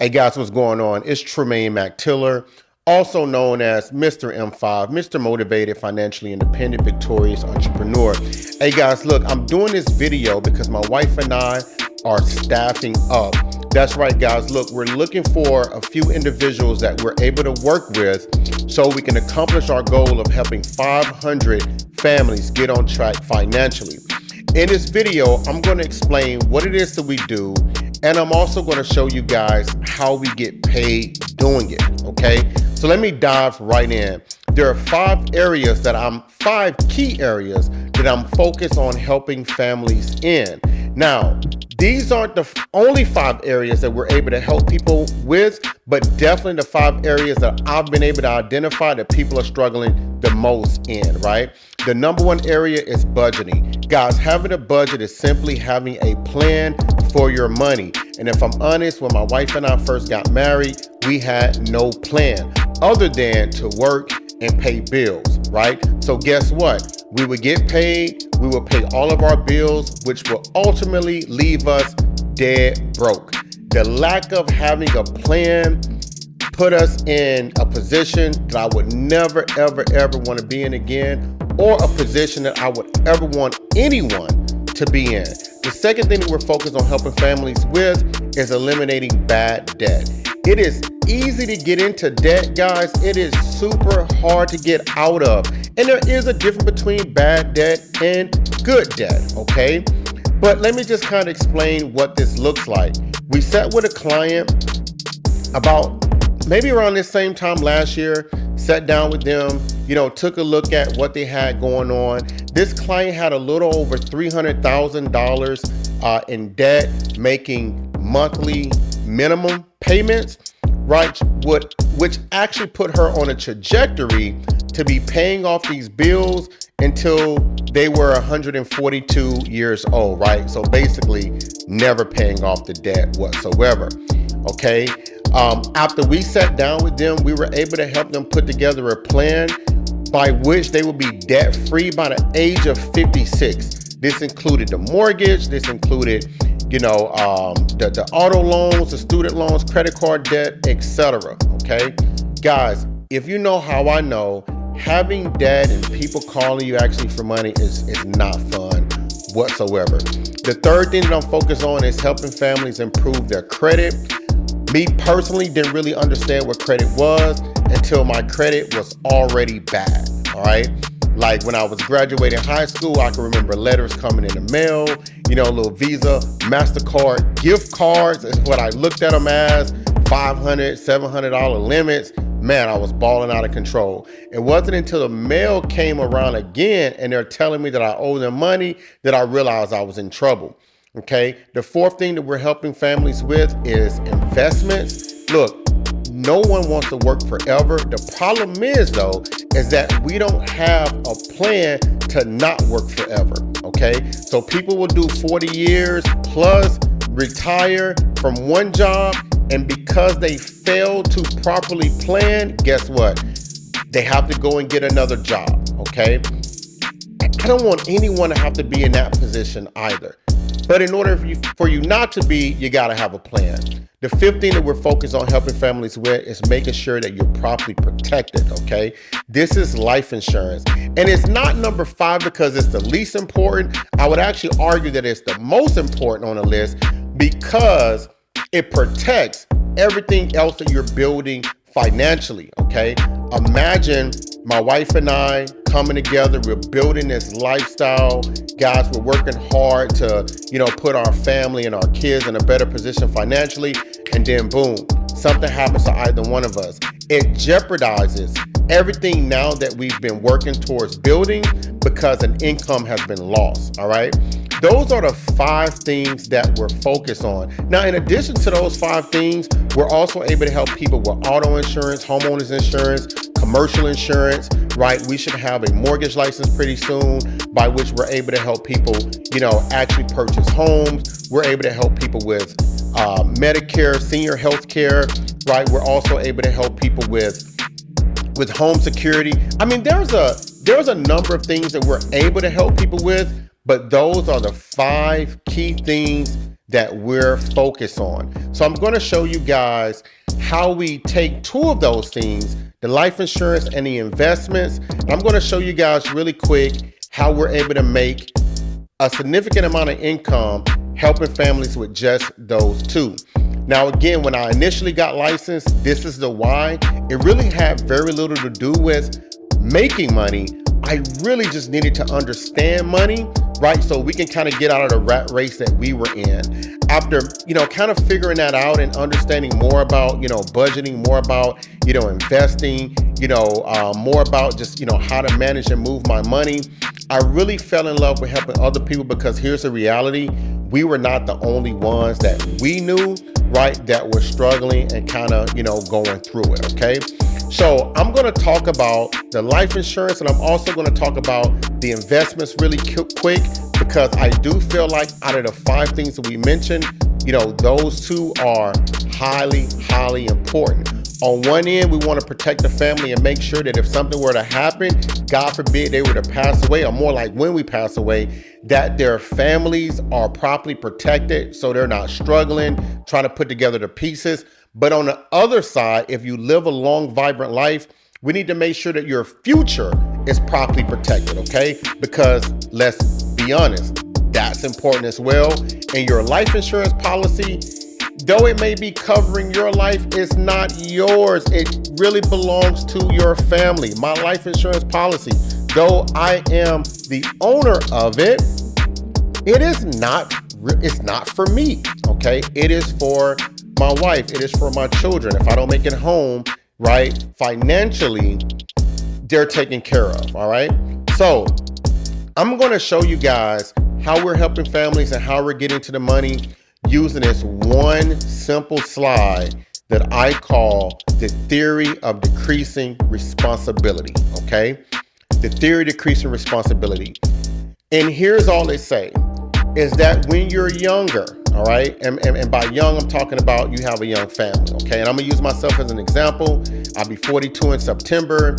Hey guys, what's going on? It's Tremaine McTiller, also known as Mr. M5, Mr. Motivated, Financially Independent, Victorious Entrepreneur. Hey guys, look, I'm doing this video because my wife and I are staffing up. That's right, guys. Look, we're looking for a few individuals that we're able to work with so we can accomplish our goal of helping 500 families get on track financially. In this video, I'm going to explain what it is that we do, and I'm also going to show you guys how we get paid doing it, okay? So let me dive right in. There are five key areas that I'm focused on helping families in. Now, these aren't the only 5 areas that we're able to help people with, but definitely the 5 areas that I've been able to identify that people are struggling the most in, right? The number 1 area is budgeting. Guys, having a budget is simply having a plan for your money. And if I'm honest, when my wife and I first got married, we had no plan other than to work and pay bills, right? So guess what? We would get paid, we would pay all of our bills, which will ultimately leave us dead broke. The lack of having a plan put us in a position that I would never, ever, ever want to be in again, or a position that I would ever want anyone to be in. The second thing that we're focused on helping families with is eliminating bad debt. It is easy to get into debt, guys. It is super hard to get out of. And there is a difference between bad debt and good debt, okay? But let me just kind of explain what this looks like. We sat with a client about maybe around this same time last year, sat down with them, took a look at what they had going on. This client had a little over $300,000 in debt, making monthly minimum payments, right? Which actually put her on a trajectory to be paying off these bills until they were 142 years old, right? So basically never paying off the debt whatsoever, okay? After we sat down with them, we were able to help them put together a plan by which they will be debt-free by the age of 56. This included the mortgage, this included the auto loans, the student loans, credit card debt, etc. Okay, guys, if you know how I know, having debt and people calling you actually for money is not fun whatsoever. The third thing that I'm focused on is helping families improve their credit. Me personally didn't really understand what credit was until my credit was already bad, all right? Like when I was graduating high school, I can remember letters coming in the mail, little Visa, MasterCard, gift cards is what I looked at them as, $500, $700 limits. Man, I was balling out of control. It wasn't until the mail came around again and they're telling me that I owe them money that I realized I was in trouble. Okay, the fourth thing that we're helping families with is investments. Look, no one wants to work forever. The problem is, though, is that we don't have a plan to not work forever, okay? So people will do 40 years plus, retire from one job, and because they failed to properly plan, guess what? They have to go and get another job, okay? I don't want anyone to have to be in that position either. But in order for you not to be, you got to have a plan. The fifth thing that we're focused on helping families with is making sure that you're properly protected, okay? This is life insurance. And it's not number 5 because it's the least important. I would actually argue that it's the most important on the list because it protects everything else that you're building financially, okay? Imagine my wife and I coming together, we're building this lifestyle. Guys, we're working hard to, put our family and our kids in a better position financially, and then boom, something happens to either one of us. It jeopardizes everything now that we've been working towards building because an income has been lost, all right? Those are the 5 things that we're focused on. Now, in addition to those 5 things, we're also able to help people with auto insurance, homeowners insurance, commercial insurance, right? We should have a mortgage license pretty soon by which we're able to help people, actually purchase homes. We're able to help people with Medicare, senior health care, right? We're also able to help people with home security. I mean, there's a number of things that we're able to help people with, but those are the 5 key things that we're focused on. So I'm going to show you guys how we take two of those things, the life insurance and the investments. And I'm going to show you guys really quick how we're able to make a significant amount of income helping families with just those two. Now, again, when I initially got licensed, this is the why. It really had very little to do with making money. I really just needed to understand money, right? So we can kind of get out of the rat race that we were in. After, kind of figuring that out and understanding more about, budgeting, more about, investing, more about just, how to manage and move my money. I really fell in love with helping other people because here's the reality. We were not the only ones that we knew, right, that were struggling and kind of, going through it, okay? So I'm going to talk about the life insurance, and I'm also going to talk about the investments really quick because I do feel like out of the 5 things that we mentioned, those two are highly, highly important. On one end, we want to protect the family and make sure that if something were to happen, God forbid they were to pass away, or more like when we pass away, that their families are properly protected so they're not struggling, trying to put together the pieces. But on the other side, if you live a long, vibrant life, we need to make sure that your future is properly protected, okay? Because let's be honest, that's important as well. And your life insurance policy, though it may be covering your life, it's not yours. It really belongs to your family. My life insurance policy, though I am the owner of it, it's not for me, okay? It is for my wife. It is for my children. If I don't make it home, right, financially, they're taken care of, all right? So I'm going to show you guys how we're helping families and how we're getting to the money using this one simple slide that I call the theory of decreasing responsibility, okay? The theory of decreasing responsibility. And here's all they say, is that when you're younger, all right, and by young, I'm talking about you have a young family, okay? And I'm gonna use myself as an example. I'll be 42 in September,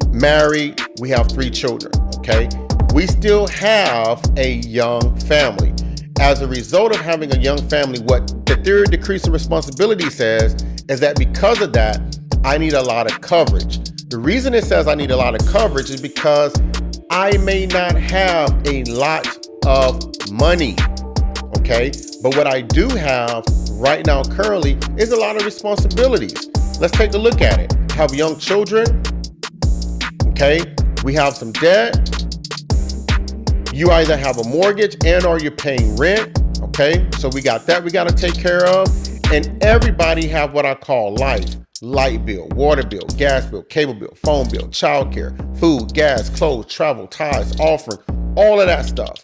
married, we have 3 children, okay? We still have a young family. As a result of having a young family, what the theory of decreasing responsibility says is that because of that, I need a lot of coverage. The reason it says I need a lot of coverage is because I may not have a lot of money, okay? But what I do have right now currently is a lot of responsibilities. Let's take a look at it. I have young children, okay? We have some debt. You either have a mortgage and or you're paying rent, okay? So we got that we got to take care of. And everybody have what I call life. Light bill, water bill, gas bill, cable bill, phone bill, childcare, food, gas, clothes, travel, tithes, offering, all of that stuff.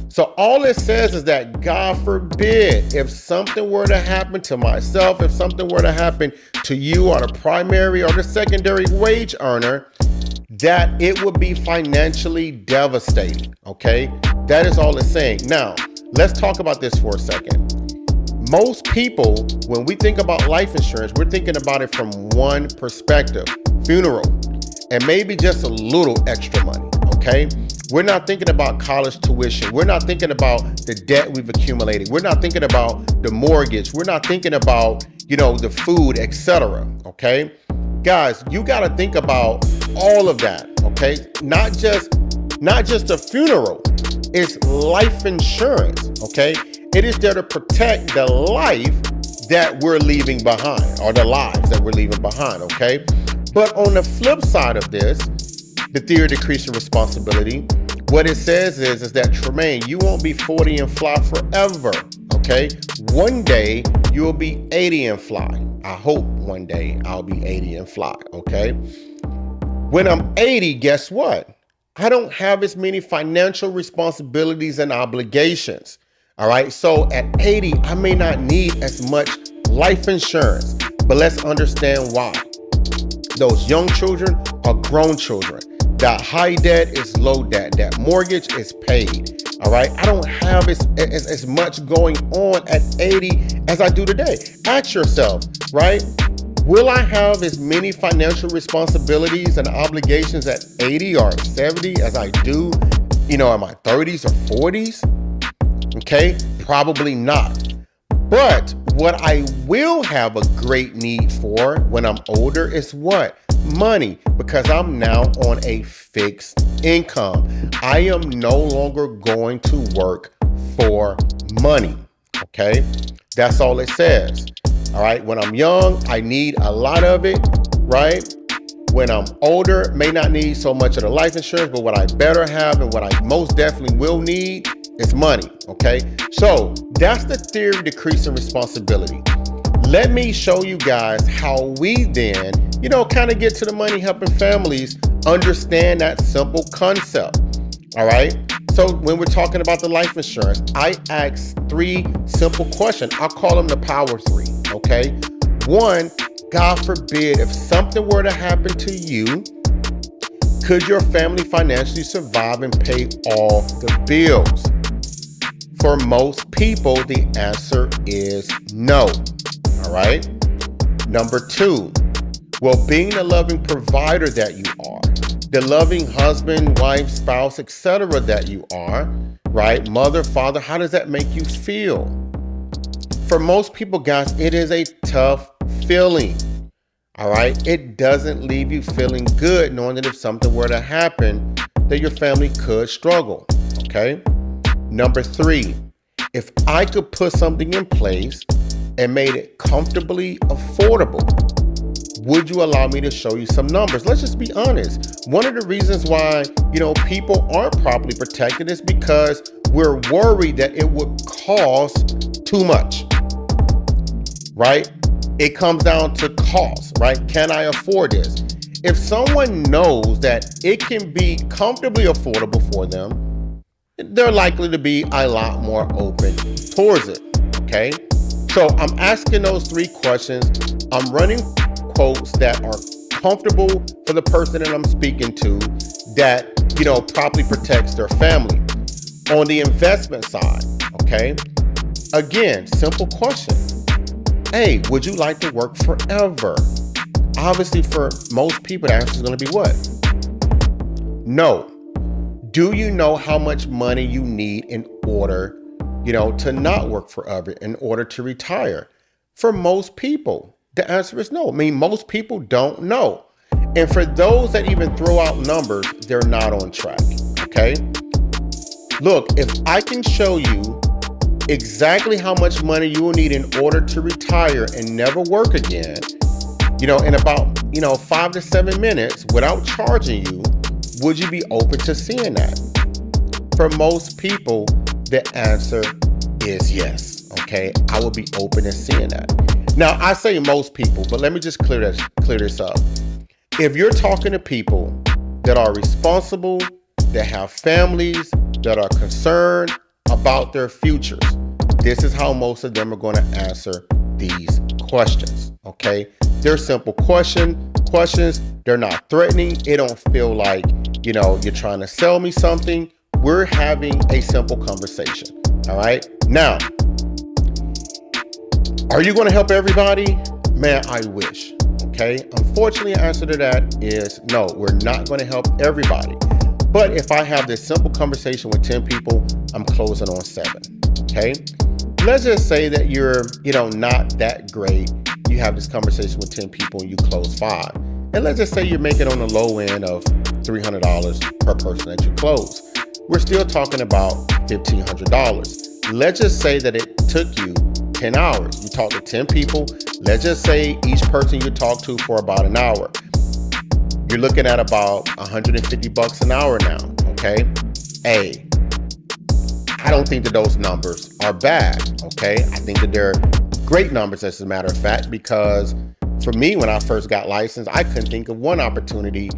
So all it says is that God forbid, if something were to happen to myself, if something were to happen to you or the primary or the secondary wage earner, that it would be financially devastating, okay? That is all it's saying. Now, let's talk about this for a second. Most people, when we think about life insurance, we're thinking about it from one perspective, funeral, and maybe just a little extra money, okay? We're not thinking about college tuition. We're not thinking about the debt we've accumulated. We're not thinking about the mortgage. We're not thinking about, the food, etc., okay? Guys, you got to think about all of that, okay? Not just a funeral. It's life insurance, okay? It is there to protect the life that we're leaving behind, or the lives that we're leaving behind, okay? But on the flip side of this, the theory of decreasing responsibility, what it says is that, Tremaine, you won't be 40 and fly forever, okay? One day you'll be 80 and fly. I hope one day I'll be 80 and fly, okay? When I'm 80, guess what? I don't have as many financial responsibilities and obligations, all right? So at 80, I may not need as much life insurance, but let's understand why. Those young children are grown children. That high debt is low debt. That mortgage is paid. All right. I don't have as much going on at 80 as I do today. Ask yourself, right? Will I have as many financial responsibilities and obligations at 80 or 70 as I do, in my 30s or 40s? Okay. Probably not. But what I will have a great need for when I'm older is what? Money, because I'm now on a fixed income. I am no longer going to work for money. Okay, that's all it says. All right, when I'm young, I need a lot of it, right? When I'm older, may not need so much of the life insurance, but what I better have and what I most definitely will need is money, okay? So that's the theory of decreasing responsibility. Let me show you guys how we then, kind of get to the money, helping families understand that simple concept, all right? So when we're talking about the life insurance, I ask 3 simple questions. I'll call them the power 3, okay? 1, God forbid, if something were to happen to you, could your family financially survive and pay all the bills? For most people, the answer is no. All right. Number 2, well, being the loving provider that you are, the loving husband, wife, spouse, etc. that you are, right? Mother, father, how does that make you feel? For most people, guys, it is a tough feeling. All right. It doesn't leave you feeling good knowing that if something were to happen, that your family could struggle. Okay. Number 3, if I could put something in place and made it comfortably affordable, would you allow me to show you some numbers? Let's just be honest. One of the reasons why, people aren't properly protected is because we're worried that it would cost too much, right? It comes down to cost, right? Can I afford this? If someone knows that it can be comfortably affordable for them, they're likely to be a lot more open towards it, okay? So I'm asking those 3 questions. I'm running quotes that are comfortable for the person that I'm speaking to that, properly protects their family. On the investment side, okay? Again, simple question. Hey, would you like to work forever? Obviously, for most people, the answer is going to be what? No. Do you know how much money you need in order, to not work forever, in order to retire? For most people, the answer is no. I mean, most people don't know. And for those that even throw out numbers, they're not on track, okay? Look, if I can show you exactly how much money you will need in order to retire and never work again, in about, 5 to 7 minutes without charging you, would you be open to seeing that? For most people, the answer is yes, okay? I will be open to seeing that. Now, I say most people, but let me just clear this up. If you're talking to people that are responsible, that have families, that are concerned about their futures, this is how most of them are going to answer these questions, okay? They're simple questions. They're not threatening. It don't feel like, you're trying to sell me something. We're having a simple conversation, all right? Now, are you going to help everybody? Man, I wish, okay? Unfortunately, the answer to that is no, we're not going to help everybody. But if I have this simple conversation with 10 people, I'm closing on 7, okay? Let's just say that you're, not that great. You have this conversation with 10 people and you close 5. And let's just say you're making on the low end of $300 per person that you close. We're still talking about $1,500. Let's just say that it took you 10 hours. You talk to 10 people. Let's just say each person you talk to for about an hour. You're looking at about $150 an hour now, okay? Hey, I don't think that those numbers are bad, okay? I think that they're great numbers, as a matter of fact, because for me, when I first got licensed, I couldn't think of one opportunity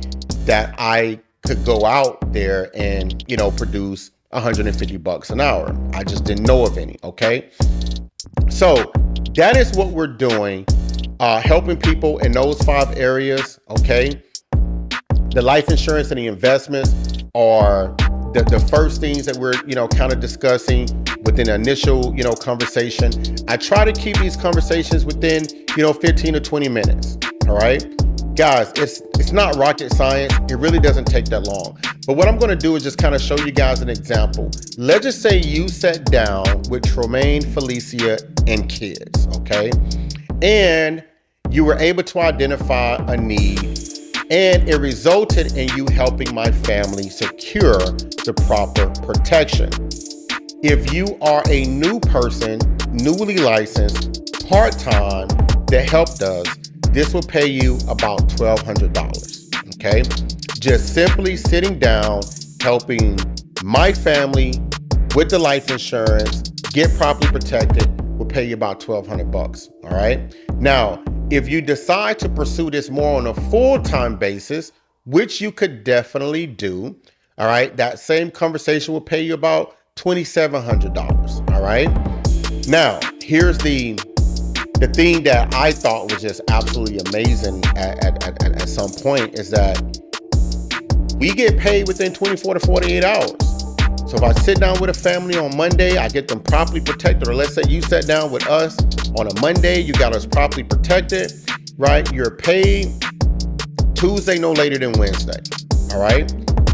that I could go out there and, produce $150 an hour. I just didn't know of any, okay? So that is what we're doing, helping people in those 5 areas, okay? The life insurance and the investments are the first things that we're, kind of discussing within the initial, conversation. I try to keep these conversations within, 15 to 20 minutes. All right. Guys, it's not rocket science. It really doesn't take that long. But what I'm going to do is just kind of show you guys an example. Let's just say you sat down with Tremaine, Felicia, and kids, okay? And you were able to identify a need, and it resulted in you helping my family secure the proper protection. If you are a new person, newly licensed, part-time, that helped us, this will pay you about $1,200, okay? Just simply sitting down, helping my family with the life insurance, get properly protected, will pay you about $1,200, all right? Now, if you decide to pursue this more on a full-time basis, which you could definitely do, all right, that same conversation will pay you about $2,700, all right? Now, here's the thing that I thought was just absolutely amazing at some point is that we get paid within 24 to 48 hours. So if I sit down with a family on Monday, I get them properly protected, or let's say you sat down with us on a Monday, you got us properly protected, right? You're paid Tuesday, no later than Wednesday, all right?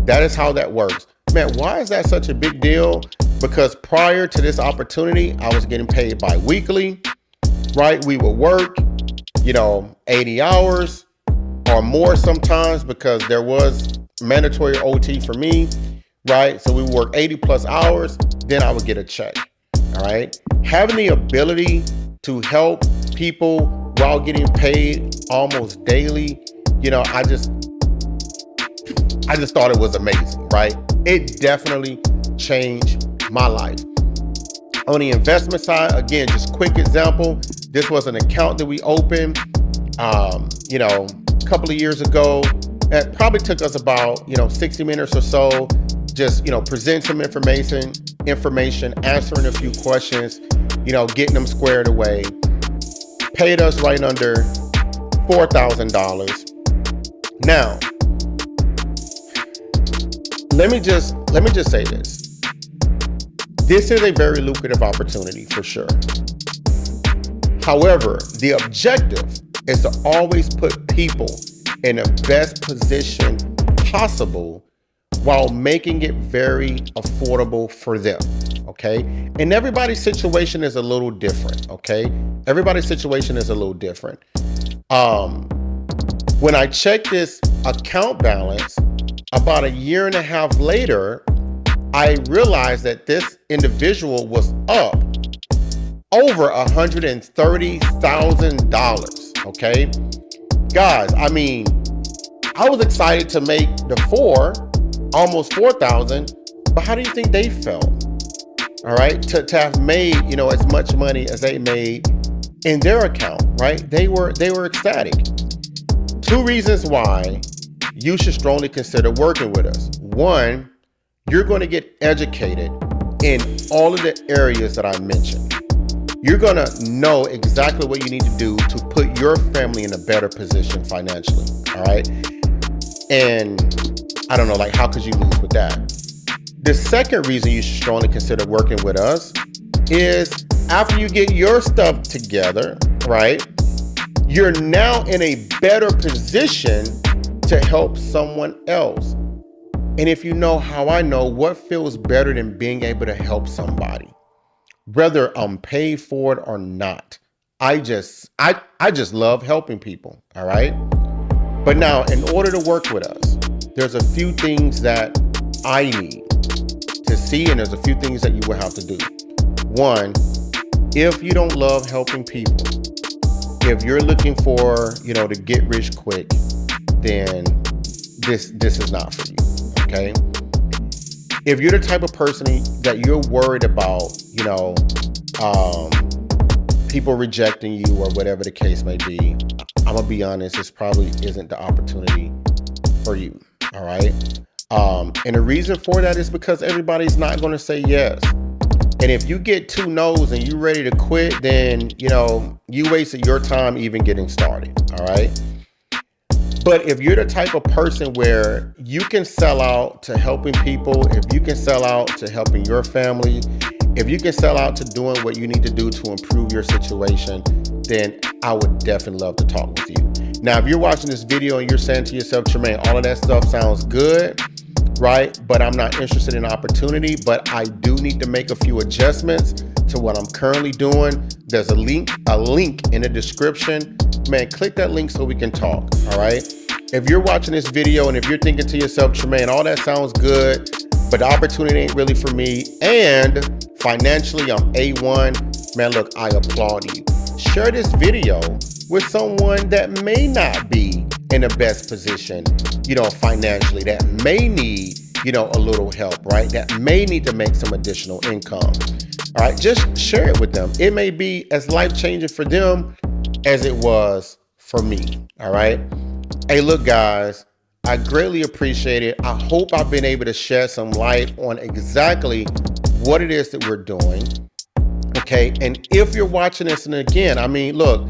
That is how that works. Man, why is that such a big deal? Because prior to this opportunity, I was getting paid bi-weekly, right? We would work, 80 hours or more sometimes because there was mandatory OT for me, right? So we would work 80 plus hours, then I would get a check, all right? Having the ability to help people while getting paid almost daily, I just thought it was amazing, right? It definitely changed my life. On the investment side, again, just quick example. This was an account that we opened, a couple of years ago. It probably took us about, 60 minutes or so. Just, present some information, answering a few questions, getting them squared away. Paid us right under $4,000. Now, let me just say this. This is a very lucrative opportunity for sure. However, the objective is to always put people in the best position possible while making it very affordable for them, okay? And everybody's situation is a little different, okay? Everybody's situation is a little different. When I checked this account balance, about a year and a half later, I realized that this individual was up over $130,000, okay? Guys, I was excited to make the almost 4,000, but how do you think they felt? All right, to have made, as much money as they made in their account, right? They were ecstatic. 2 reasons why you should strongly consider working with us. 1, you're going to get educated in all of the areas that I mentioned. You're going to know exactly what you need to do to put your family in a better position financially, all right? And I don't know, how could you lose with that? The second reason you should strongly consider working with us is after you get your stuff together, right? You're now in a better position to help someone else. And if you know how I know, what feels better than being able to help somebody, whether I'm paid for it or not? I just love helping people, all right? But now, in order to work with us, there's a few things that I need to see, and there's a few things that you will have to do. 1, if you don't love helping people, if you're looking for, to get rich quick, then this is not for you, okay? If you're the type of person that you're worried about, people rejecting you or whatever the case may be, I'm gonna be honest, this probably isn't the opportunity for you, all right? And the reason for that is because everybody's not gonna say yes. And if you get 2 no's and you're ready to quit, then, you wasted your time even getting started, all right? But if you're the type of person where you can sell out to helping people, if you can sell out to helping your family, if you can sell out to doing what you need to do to improve your situation, then I would definitely love to talk with you. Now, if you're watching this video and you're saying to yourself, Tremaine, all of that stuff sounds good, right? But I'm not interested in opportunity, but I do need to make a few adjustments to what I'm currently doing. There's a link in the description. Man, click that link so we can talk, all right? If you're watching this video and if you're thinking to yourself, Tremaine, all that sounds good, but the opportunity ain't really for me, and financially I'm A1, man, look, I applaud you. Share this video with someone that may not be in the best position, financially, that may need, a little help, right? That may need to make some additional income. All right, just share it with them. It may be as life-changing for them as it was for me, all right? Hey, look, guys, I greatly appreciate it. I hope I've been able to shed some light on exactly what it is that we're doing, okay? And if you're watching this, and again, I mean, look,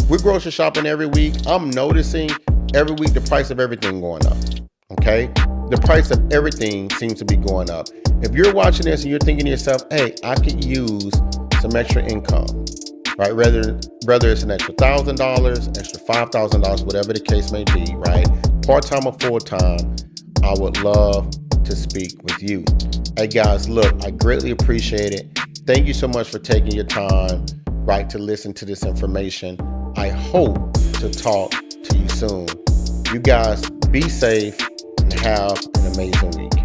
we're grocery shopping every week. I'm noticing every week the price of everything going up, okay? The price of everything seems to be going up. If you're watching this and you're thinking to yourself, hey, I could use some extra income, right? Whether it's an extra $1,000, extra $5,000, whatever the case may be, right? Part-time or full-time, I would love to speak with you. Hey guys, look, I greatly appreciate it. Thank you so much for taking your time, right, to listen to this information. I hope to talk to you soon. You guys be safe and have an amazing week.